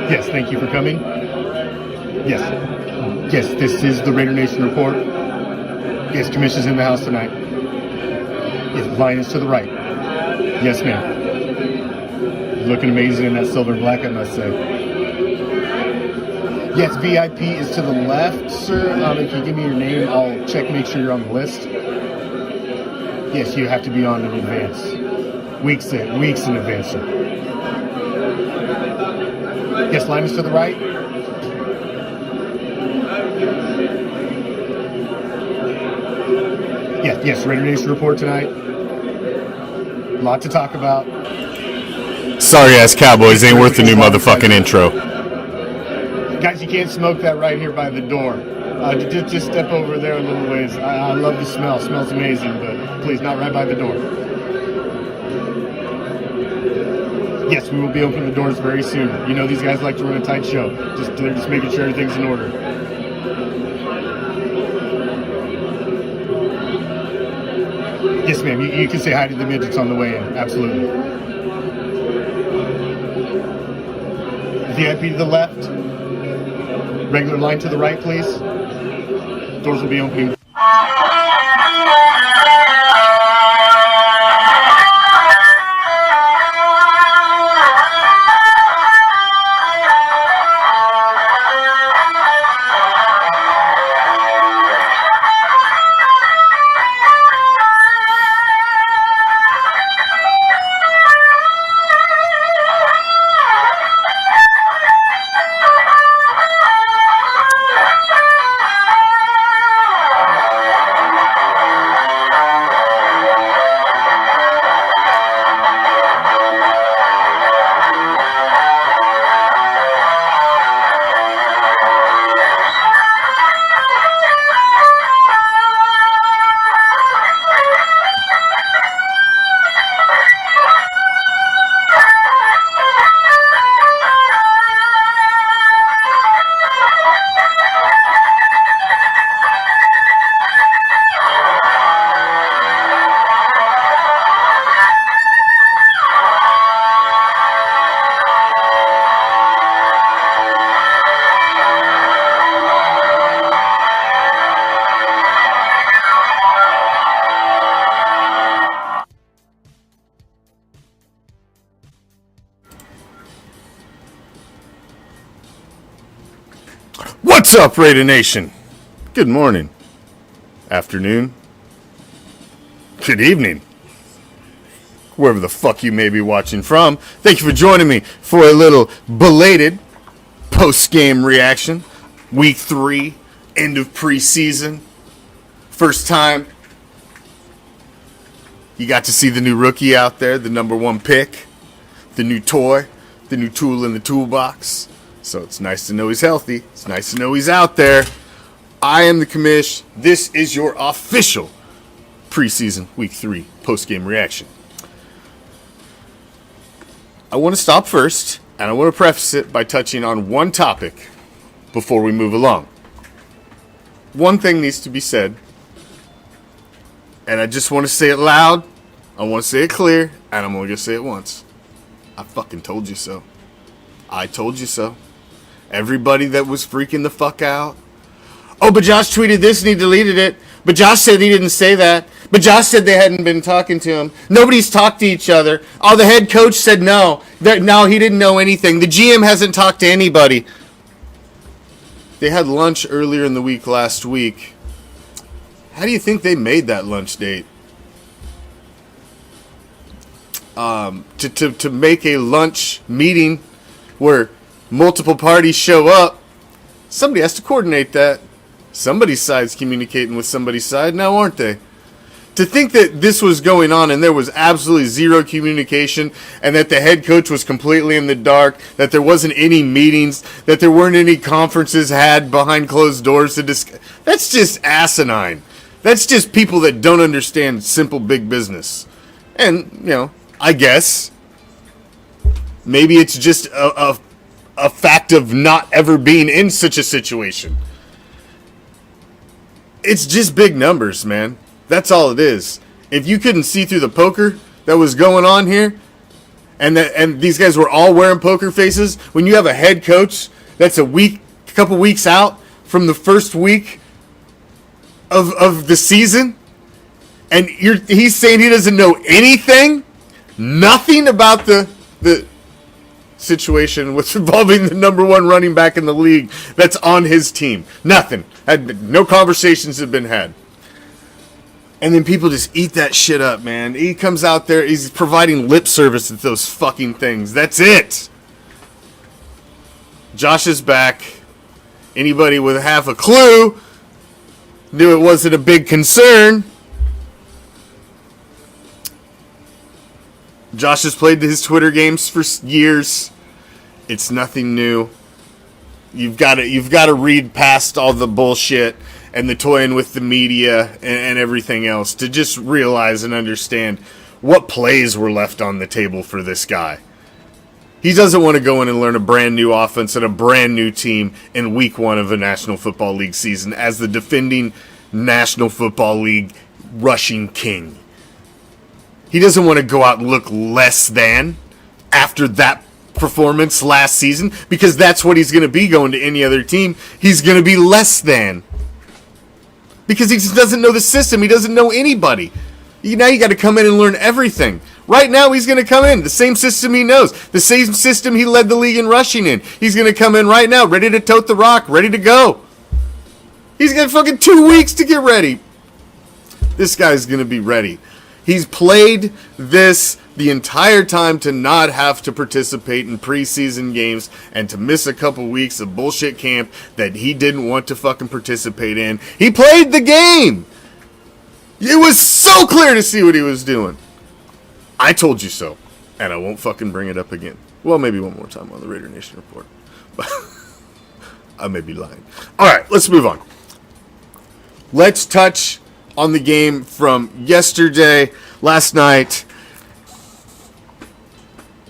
Yes, thank you for coming. Yes. Yes, this is the Raider Nation report. Yes, Commish is in the house tonight. Yes, line is to the right. Yes, ma'am. Looking amazing in that silver black, I must say. Yes, VIP is to the left, sir. If you give me your name, I'll check, make sure you're on the list. Yes, you have to be on in advance. Weeks in advance, sir. Yes, line is to the right. Yes, Raider Nation report tonight. A lot to talk about. Sorry ass Cowboys ain't worth the new motherfucking intro. Guys, you can't smoke that right here by the door. Just step over there a little ways. I love the smell. Smells amazing, but please, not right by the door. Yes, we will be opening the doors very soon. You know these guys like to run a tight show. They're just making sure everything's in order. Yes, ma'am. You can say hi to the midgets on the way in. Absolutely. VIP to the left. Regular line to the right, please. Doors will be opening. What's up, Raider Nation? Good morning, afternoon, good evening, wherever the fuck you may be watching from. Thank you for joining me for a little belated post-game reaction. Week 3, end of preseason. First time you got to see the new rookie out there, the number 1 pick, the new toy, the new tool in the toolbox. So it's nice to know he's healthy. It's nice to know he's out there. I am the Commish. This is your official preseason week 3 post-game reaction. I want to stop first, and I want to preface it by touching on one topic before we move along. One thing needs to be said, and I just want to say it loud. I want to say it clear, and I'm only going to say it once. I fucking told you so. I told you so. Everybody that was freaking the fuck out. Oh, but Josh tweeted this and he deleted it. But Josh said he didn't say that. But Josh said they hadn't been talking to him. Nobody's talked to each other. Oh, the head coach said no. No, he didn't know anything. The GM hasn't talked to anybody. They had lunch earlier in the week last week. How do you think they made that lunch date? To make a lunch meeting where multiple parties show up, somebody has to coordinate that. Somebody's side's communicating with somebody's side now, aren't they? To think that this was going on and there was absolutely zero communication and that the head coach was completely in the dark, that there wasn't any meetings, that there weren't any conferences had behind closed doors to discuss, that's just asinine. That's just people that don't understand simple big business. And, I guess maybe it's just a a fact of not ever being in such a situation. It's just big numbers, man. That's all it is. If you couldn't see through the poker that was going on here, and these guys were all wearing poker faces, when you have a head coach that's a couple weeks out from the first week of the season, and he's saying he doesn't know anything, nothing about the situation with involving the number one running back in the league that's on his team. Nothing. No conversations have been had. And then people just eat that shit up, man. He comes out there, he's providing lip service to those fucking things. That's it. Josh is back. Anybody with half a clue knew it wasn't a big concern. Josh has played his Twitter games for years. It's nothing new. You've got to read past all the bullshit and the toying with the media and everything else to just realize and understand what plays were left on the table for this guy. He doesn't want to go in and learn a brand new offense and a brand new team in week 1 of a National Football League season as the defending National Football League rushing king. He doesn't want to go out and look less than after that performance last season, because that's what he's going to be going to any other team. He's going to be less than. Because he just doesn't know the system. He doesn't know anybody. Now you got to come in and learn everything. Right now he's going to come in. The same system he knows. The same system he led the league in rushing in. He's going to come in right now, ready to tote the rock, ready to go. He's got fucking 2 weeks to get ready. This guy's going to be ready. He's played this the entire time to not have to participate in preseason games and to miss a couple weeks of bullshit camp that he didn't want to fucking participate in. He played the game. It was so clear to see what he was doing. I told you so, and I won't fucking bring it up again. Well, maybe one more time on the Raider Nation Report. But I may be lying. All right, let's move on. Let's touch on the game from yesterday, last night.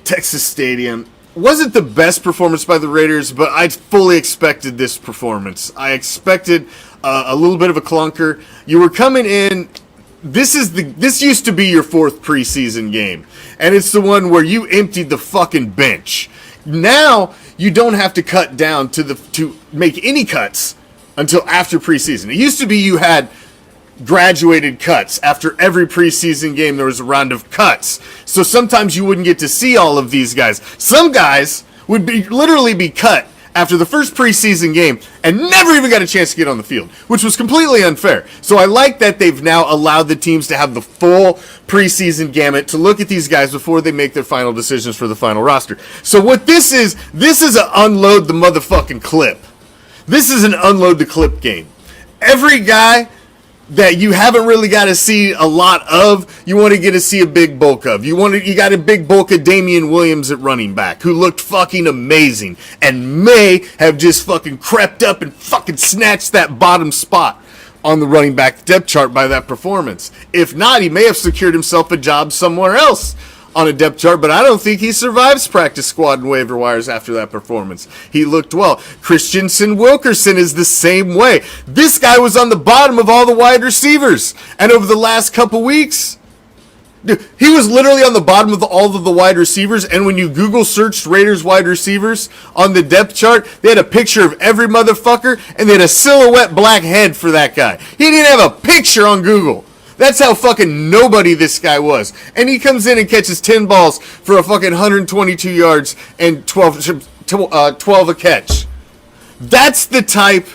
Texas Stadium. Wasn't the best performance by the Raiders, but I fully expected this performance. I expected a little bit of a clunker. You were coming in. This used to be your 4th preseason game, and it's the one where you emptied the fucking bench. Now you don't have to cut down to make any cuts until after preseason. It used to be you had graduated cuts. After every preseason game, there was a round of cuts. So sometimes you wouldn't get to see all of these guys. Some guys would literally be cut after the first preseason game and never even got a chance to get on the field, which was completely unfair. So I like that they've now allowed the teams to have the full preseason gamut to look at these guys before they make their final decisions for the final roster. So what this is an unload the motherfucking clip. This is an unload the clip game. Every guy that you haven't really got to see a lot of, you want to get to see a big bulk of. You got a big bulk of Damian Williams at running back, who looked fucking amazing and may have just fucking crept up and fucking snatched that bottom spot on the running back depth chart by that performance. If not, he may have secured himself a job somewhere else on a depth chart, but I don't think he survives practice squad and waiver wires after that performance. He looked well. Christensen Wilkerson is the same way. This guy was on the bottom of all the wide receivers, and over the last couple weeks, dude, he was literally on the bottom of all of the wide receivers, and when you Google searched Raiders wide receivers on the depth chart, they had a picture of every motherfucker, and they had a silhouette black head for that guy. He didn't have a picture on Google. That's how fucking nobody this guy was. And he comes in and catches 10 balls for a fucking 122 yards and 12 a catch. That's the type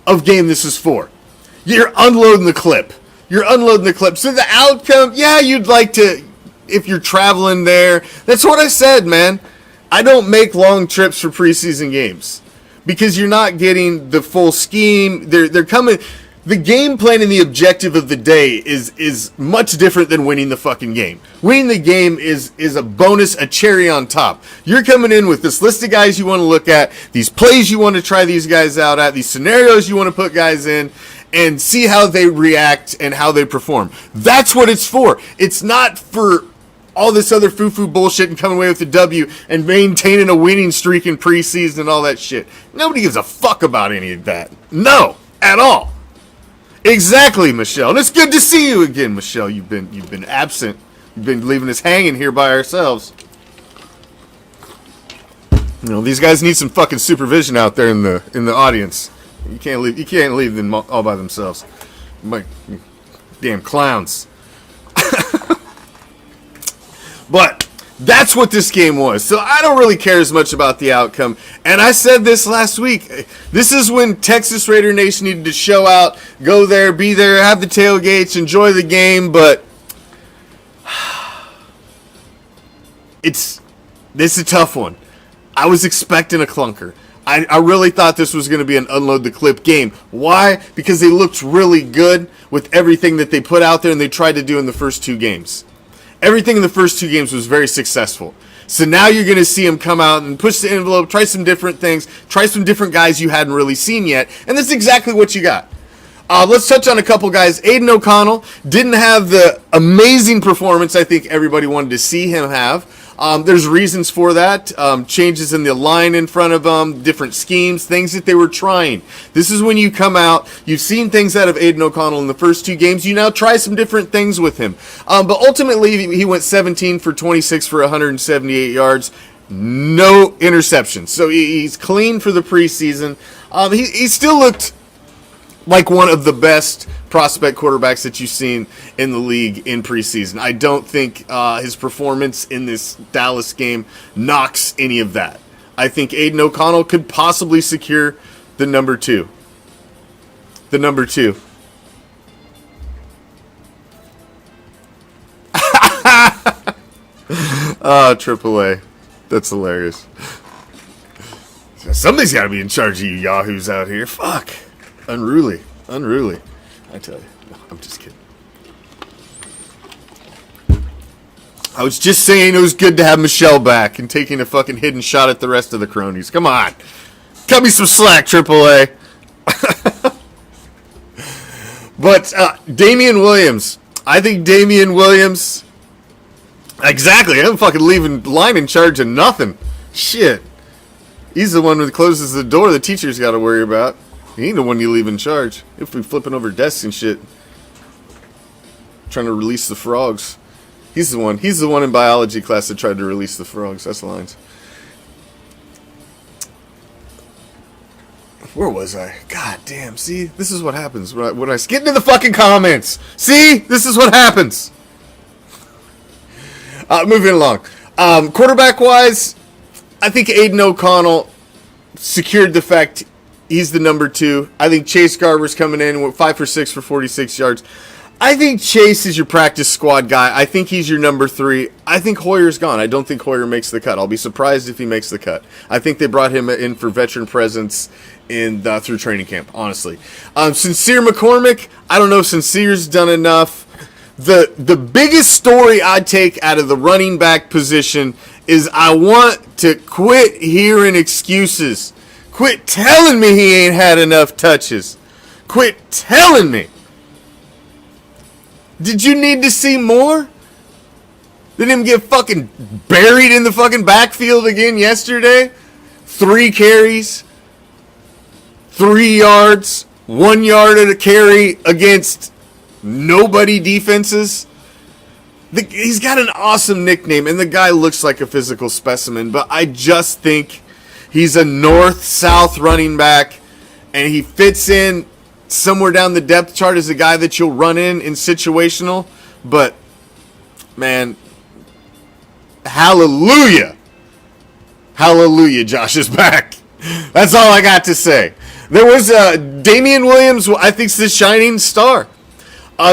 of game this is for. You're unloading the clip. So the outcome, yeah, you'd like to, if you're traveling there. That's what I said, man. I don't make long trips for preseason games because you're not getting the full scheme. They're coming. The game plan and the objective of the day is much different than winning the fucking game. Winning the game is a bonus, a cherry on top. You're coming in with this list of guys you want to look at, these plays you want to try these guys out at, these scenarios you want to put guys in, and see how they react and how they perform. That's what it's for. It's not for all this other foo-foo bullshit and coming away with the W and maintaining a winning streak in preseason and all that shit. Nobody gives a fuck about any of that. No, at all. Exactly, Michelle. And it's good to see you again, Michelle. You've been absent. You've been leaving us hanging here by ourselves. You know, these guys need some fucking supervision out there in the audience. You can't leave them all by themselves. My damn clowns. But that's what this game was. So I don't really care as much about the outcome. And I said this last week. This is when Texas Raider Nation needed to show out, go there, be there, have the tailgates, enjoy the game. But this is a tough one. I was expecting a clunker. I really thought this was going to be an unload the clip game. Why? Because they looked really good with everything that they put out there and they tried to do in the first two games. Everything in the first two games was very successful. So now you're going to see them come out and push the envelope, try some different things, try some different guys you hadn't really seen yet, and that's exactly what you got. Let's touch on a couple guys. Aiden O'Connell didn't have the amazing performance I think everybody wanted to see him have. There's reasons for that. Changes in the line in front of them, different schemes, things that they were trying. This is when you come out, you've seen things out of Aiden O'Connell in the first two games, you now try some different things with him. But ultimately, he went 17 for 26 for 178 yards. No interceptions. So he's clean for the preseason. He still looked like one of the best prospect quarterbacks that you've seen in the league in preseason. I don't think his performance in this Dallas game knocks any of that. I think Aiden O'Connell could possibly secure the number two. The number two. AAA. That's hilarious. Somebody's got to be in charge of you yahoos out here. Fuck. Unruly. I tell you. No, I'm just kidding. I was just saying it was good to have Michelle back and taking a fucking hidden shot at the rest of the cronies. Come on. Cut me some slack, AAA. But Damian Williams. I think Damian Williams... Exactly. I'm fucking leaving line in charge of nothing. Shit. He's the one who closes the door the teacher's got to worry about. He ain't the one you leave in charge. If we flipping over desks and shit. Trying to release the frogs. He's the one. He's the one in biology class that tried to release the frogs. That's the lines. Where was I? God damn. See? This is what happens when I get into the fucking comments. See? This is what happens. Moving along. Quarterback-wise, I think Aiden O'Connell secured the fact he's the number two. I think Chase Garber's coming in with 5 for 6 for 46 yards. I think Chase is your practice squad guy. I think he's your number 3. I think Hoyer's gone. I don't think Hoyer makes the cut. I'll be surprised if he makes the cut. I think they brought him in for veteran presence through training camp, honestly. Sincere McCormick, I don't know if Sincere's done enough. The biggest story I take out of the running back position is I want to quit hearing excuses. Quit telling me he ain't had enough touches. Quit telling me. Did you need to see more? Did him get fucking buried in the fucking backfield again yesterday? 3 carries, 3 yards, 1 yard at a carry against nobody defenses. He's got an awesome nickname, and the guy looks like a physical specimen, but I just think he's a north-south running back, and he fits in somewhere down the depth chart as a guy that you'll run in situational, but, man, hallelujah. Hallelujah, Josh is back. That's all I got to say. There was Damian Williams, I think, is the shining star.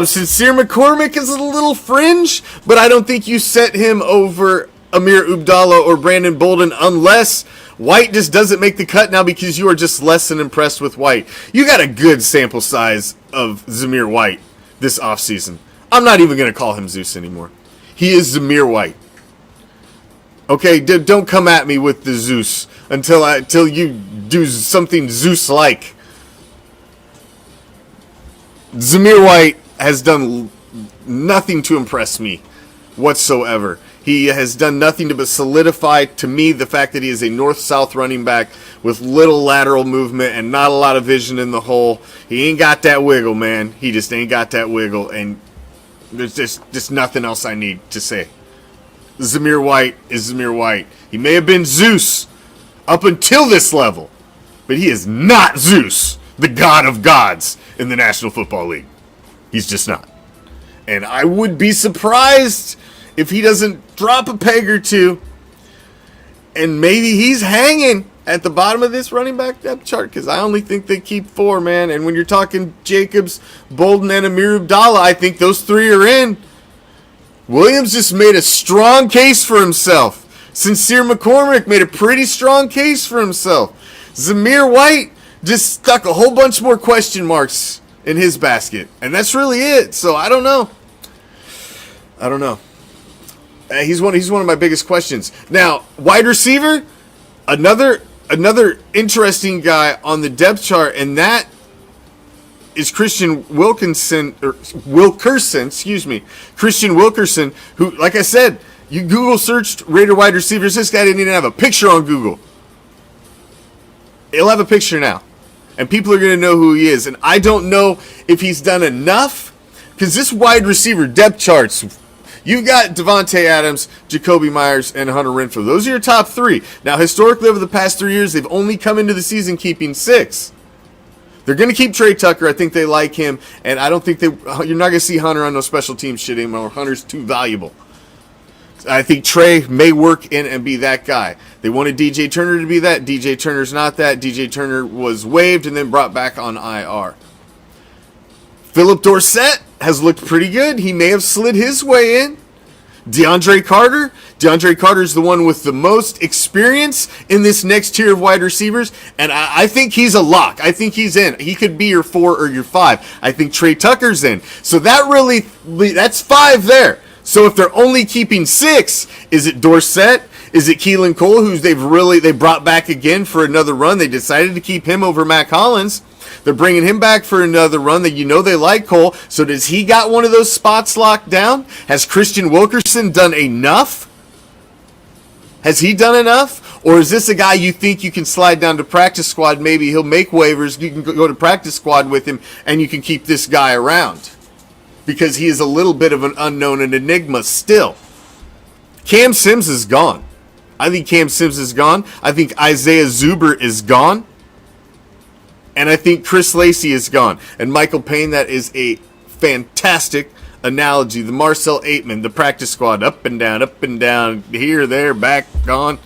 Sincere McCormick is a little fringe, but I don't think you set him over Amir Ubdallah or Brandon Bolden unless White just doesn't make the cut now because you are just less than impressed with White. You got a good sample size of Zamir White this offseason. I'm not even going to call him Zeus anymore. He is Zamir White. Okay, don't come at me with the Zeus until you do something Zeus-like. Zamir White has done nothing to impress me whatsoever. He has done nothing to but solidify, to me, the fact that he is a north-south running back with little lateral movement and not a lot of vision in the hole. He ain't got that wiggle, man. He just ain't got that wiggle, and there's just nothing else I need to say. Zamir White is Zamir White. He may have been Zeus up until this level, but he is not Zeus, the god of gods in the National Football League. He's just not. And I would be surprised if he doesn't drop a peg or two, and maybe he's hanging at the bottom of this running back depth chart, because I only think they keep 4, man. And when you're talking Jacobs, Bolden, and Amir Abdallah, I think those 3 are in. Williams just made a strong case for himself. Sincere McCormick made a pretty strong case for himself. Zamir White just stuck a whole bunch more question marks in his basket. And that's really it. So I don't know. He's one of my biggest questions. Now, wide receiver, another interesting guy on the depth chart, and that is Christian Wilkerson, who, like I said, you Google searched Raider wide receivers. This guy didn't even have a picture on Google. He'll have a picture now, and people are going to know who he is. And I don't know if he's done enough, because this wide receiver depth charts, you've got Devontae Adams, Jacoby Myers, and Hunter Renfrow. Those are your top 3. Now, historically, over the past 3 years, they've only come into the season keeping 6. They're going to keep Trey Tucker. I think they like him, and I don't think you're not going to see Hunter on no special team shit anymore. Hunter's too valuable. I think Trey may work in and be that guy. They wanted DJ Turner to be that. DJ Turner's not that. DJ Turner was waived and then brought back on IR. Philip Dorsett has looked pretty good. He may have slid his way in. DeAndre Carter is the one with the most experience in this next tier of wide receivers, and I think he's a lock. I think he's in. He could be your 4 or your 5. I think Trey Tucker's in. So that's 5 there. So if they're only keeping 6, is it Dorsett? Is it Keelan Cole, who they brought back again for another run? They decided to keep him over Mac Hollins. They're bringing him back for another run. That they like Cole. So does he got one of those spots locked down? Has Christian Wilkerson done enough? Has he done enough? Or is this a guy you think you can slide down to practice squad? Maybe he'll make waivers. You can go to practice squad with him, and you can keep this guy around, because he is a little bit of an unknown, an enigma still. Cam Sims is gone. I think Cam Sims is gone. I think Isaiah Zuber is gone. And I think Chris Lacey is gone. And Michael Payne, that is a fantastic analogy. The Marcel Aitman, the practice squad, up and down, here, there, back, gone.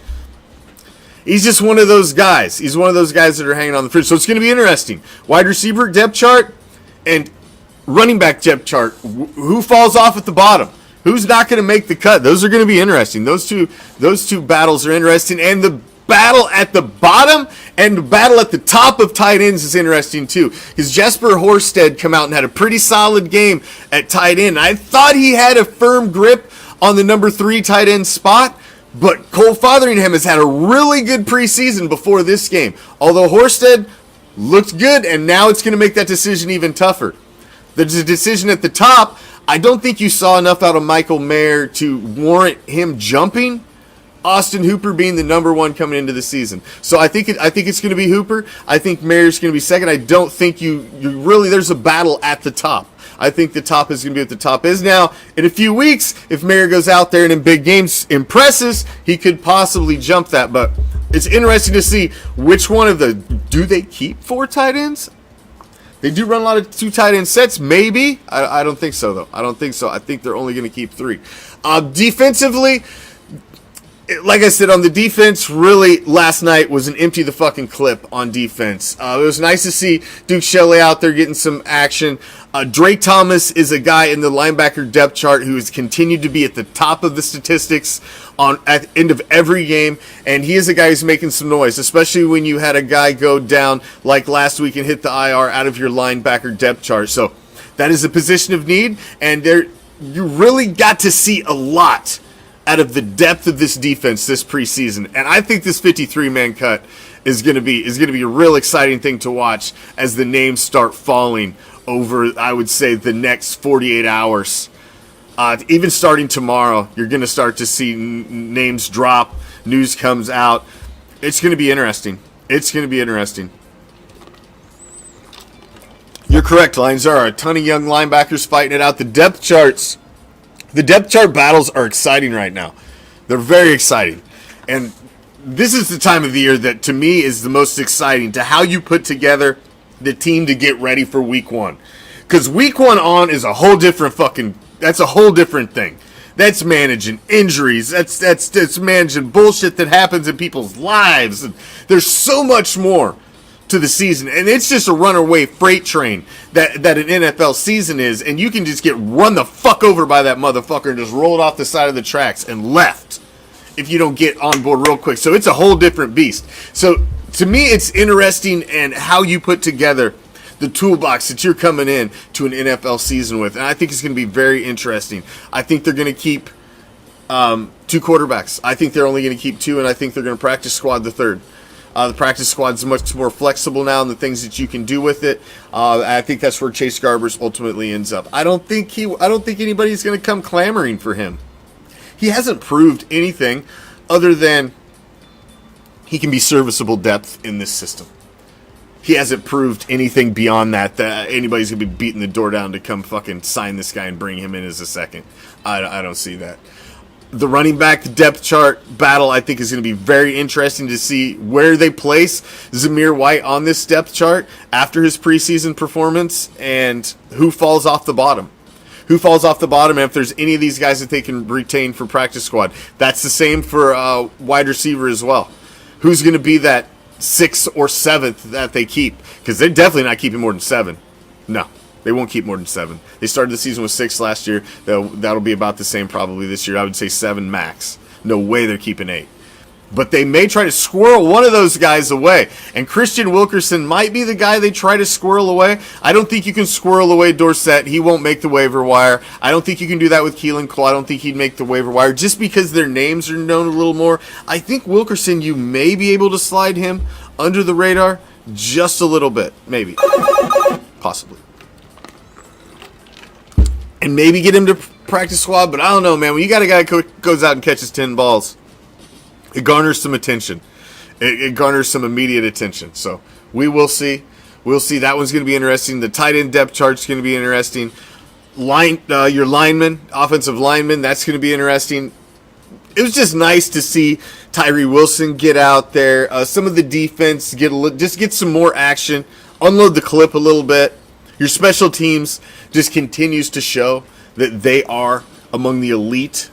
He's just one of those guys. He's one of those guys that are hanging on the fridge. So it's going to be interesting. Wide receiver depth chart and running back depth chart. Who falls off at the bottom? Who's not going to make the cut? Those are going to be interesting. Those two battles are interesting. And the battle at the bottom and the battle at the top of tight ends is interesting too, because Jesper Horsted come out and had a pretty solid game at tight end. I thought he had a firm grip on the number 3 tight end spot, but Cole Fotheringham has had a really good preseason before this game. Although Horsted looked good, and now it's going to make that decision even tougher. There's a decision at the top. I don't think you saw enough out of Michael Mayer to warrant him jumping Austin Hooper being the number 1 coming into the season. So I think it's going to be Hooper. I think Mayer's going to be second. I don't think you really, there's a battle at the top. I think the top is going to be what the top is. Now, in a few weeks, if Mayer goes out there and in big games impresses, he could possibly jump that. But it's interesting to see which one of do they keep 4 tight ends? They do run a lot of 2 tight end sets, maybe. I don't think so, though. I don't think so. I think they're only going to keep 3. Defensively, like I said, on the defense, really, last night was an empty the fucking clip on defense. It was nice to see Duke Shelley out there getting some action. Drake Thomas is a guy in the linebacker depth chart who has continued to be at the top of the statistics at the end of every game, and he is a guy who's making some noise, especially when you had a guy go down like last week and hit the IR out of your linebacker depth chart. So that is a position of need, and you really got to see a lot out of the depth of this defense this preseason. And I think this 53-man cut is going to be a real exciting thing to watch as the names start falling over, I would say, the next 48 hours. Even starting tomorrow, you're going to start to see names drop, news comes out. It's going to be interesting. It's going to be interesting. You're correct, Lions. There are a ton of young linebackers fighting it out. The depth chart battles are exciting right now. They're very exciting. And this is the time of the year that, to me, is the most exciting, to how you put together the team to get ready for week one. Because week one on is a whole different that's a whole different thing. That's managing injuries. That's managing bullshit that happens in people's lives. And there's so much more to the season, and it's just a runaway freight train that an NFL season is, and you can just get run the fuck over by that motherfucker and just roll it off the side of the tracks and left if you don't get on board real quick. So it's a whole different beast. So to me, it's interesting and how you put together the toolbox that you're coming in to an NFL season with, and I think it's going to be very interesting. I think they're going to keep 2 quarterbacks. I think they're only going to keep 2, and I think they're going to practice squad the 3rd. The practice squad is much more flexible now in the things that you can do with it. I think that's where Chase Garbers ultimately ends up. I don't think anybody's going to come clamoring for him. He hasn't proved anything other than he can be serviceable depth in this system. He hasn't proved anything beyond that anybody's going to be beating the door down to come fucking sign this guy and bring him in as a second. I don't see that. The running back depth chart battle, I think, is going to be very interesting to see where they place Zamir White on this depth chart after his preseason performance and who falls off the bottom. Who falls off the bottom, and if there's any of these guys that they can retain for practice squad. That's the same for wide receiver as well. Who's going to be that 6th or 7th that they keep? Because they're definitely not keeping more than 7. No. They won't keep more than 7. They started the season with 6 last year. That'll be about the same probably this year. I would say 7 max. No way they're keeping 8. But they may try to squirrel one of those guys away. And Christian Wilkerson might be the guy they try to squirrel away. I don't think you can squirrel away Dorsett. He won't make the waiver wire. I don't think you can do that with Keelan Cole. I don't think he'd make the waiver wire just because their names are known a little more. I think Wilkerson, you may be able to slide him under the radar just a little bit. Maybe. Possibly. And maybe get him to practice squad, but I don't know, man. When you got a guy who goes out and catches 10 balls, it garners some attention. It garners some immediate attention. So we will see. We'll see. That one's going to be interesting. The tight end depth chart's going to be interesting. Your linemen, offensive linemen, that's going to be interesting. It was just nice to see Tyree Wilson get out there. Some of the defense just get some more action. Unload the clip a little bit. Your special teams just continues to show that they are among the elite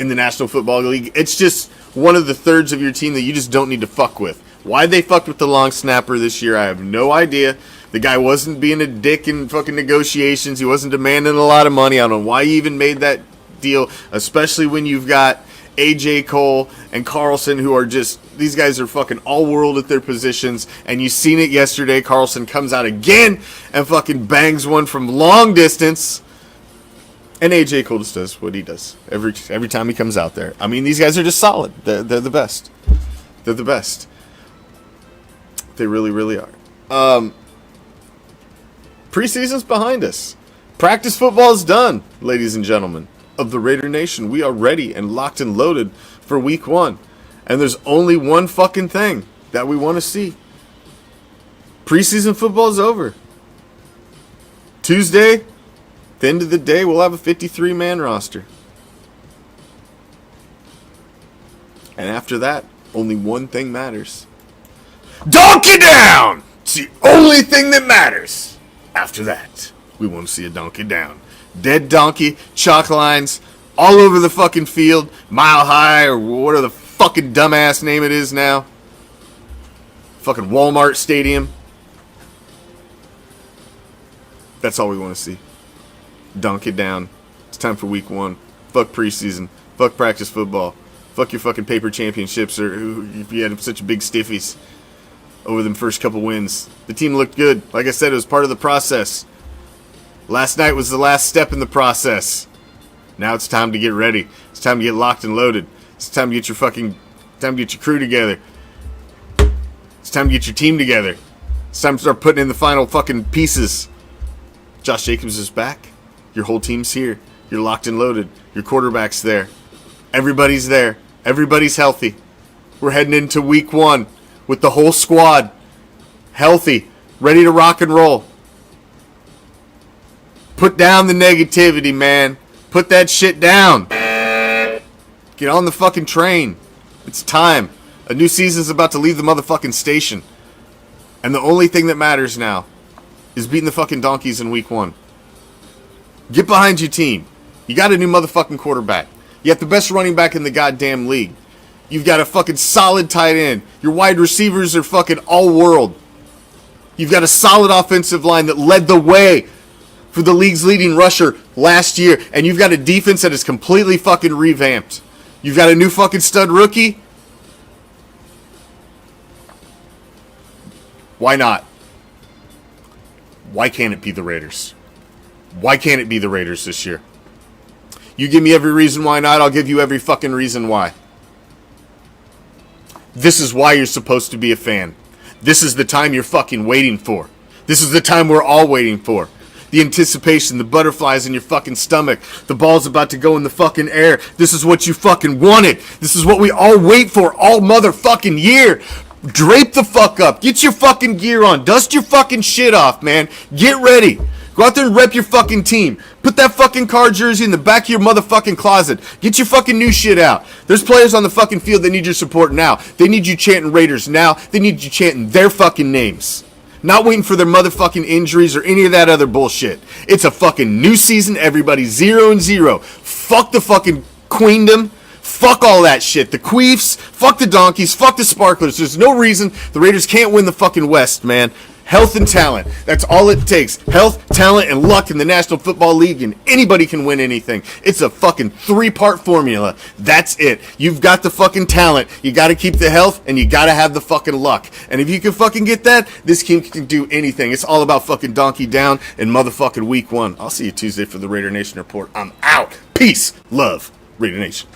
in the National Football League. It's just one of the thirds of your team that you just don't need to fuck with. Why they fucked with the long snapper this year, I have no idea. The guy wasn't being a dick in fucking negotiations. He wasn't demanding a lot of money. I don't know why he even made that deal, especially when you've got AJ Cole and Carlson, who are just, these guys are fucking all world at their positions, and you seen it yesterday. Carlson comes out again and fucking bangs one from long distance, and AJ Cole just does what he does every time he comes out there. I mean, these guys are just solid. They're the best. They're the best. They really, really are. Preseason's behind us. Practice football is done, ladies and gentlemen of the Raider Nation. We are ready and locked and loaded for week one. And there's only one fucking thing that we want to see. Preseason football is over. Tuesday, at the end of the day, we'll have a 53-man roster. And after that, only one thing matters. Donkey down! It's the only thing that matters. After that, we want to see a donkey down. Dead donkey, chalk lines, all over the fucking field, Mile High, or whatever the fucking dumbass name it is now. Fucking Walmart Stadium. That's all we want to see. Donkey down. It's time for week one. Fuck preseason. Fuck practice football. Fuck your fucking paper championships, or if you had such big stiffies over them first couple wins. The team looked good. Like I said, it was part of the process. Last night was the last step in the process. Now it's time to get ready. It's time to get locked and loaded. It's time to get your crew together. It's time to get your team together. It's time to start putting in the final fucking pieces. Josh Jacobs is back. Your whole team's here. You're locked and loaded. Your quarterback's there. Everybody's there. Everybody's healthy. We're heading into week 1 with the whole squad healthy, ready to rock and roll. Put down the negativity, man. Put that shit down. Get on the fucking train. It's time. A new season's about to leave the motherfucking station. And the only thing that matters now is beating the fucking Donkeys in week 1. Get behind your team. You got a new motherfucking quarterback. You have the best running back in the goddamn league. You've got a fucking solid tight end. Your wide receivers are fucking all world. You've got a solid offensive line that led the way for the league's leading rusher last year. And you've got a defense that is completely fucking revamped. You've got a new fucking stud rookie. Why not? Why can't it be the Raiders? Why can't it be the Raiders this year? You give me every reason why not, I'll give you every fucking reason why. This is why you're supposed to be a fan. This is the time you're fucking waiting for. This is the time we're all waiting for. The anticipation, the butterflies in your fucking stomach. The ball's about to go in the fucking air. This is what you fucking wanted. This is what we all wait for all motherfucking year. Drape the fuck up. Get your fucking gear on. Dust your fucking shit off, man. Get ready. Go out there and rep your fucking team. Put that fucking car jersey in the back of your motherfucking closet. Get your fucking new shit out. There's players on the fucking field that need your support now. They need you chanting Raiders now. They need you chanting their fucking names. Not waiting for their motherfucking injuries or any of that other bullshit. It's a fucking new season. Everybody's 0-0. Fuck the fucking queendom. Fuck all that shit. The Queefs. Fuck the Donkeys. Fuck the Sparklers. There's no reason the Raiders can't win the fucking West, man. Health and talent. That's all it takes. Health, talent, and luck in the National Football League, and anybody can win anything. It's a fucking 3-part formula. That's it. You've got the fucking talent. You got to keep the health, and you got to have the fucking luck. And if you can fucking get that, this team can do anything. It's all about fucking donkey down in motherfucking week 1. I'll see you Tuesday for the Raider Nation Report. I'm out. Peace. Love. Raider Nation.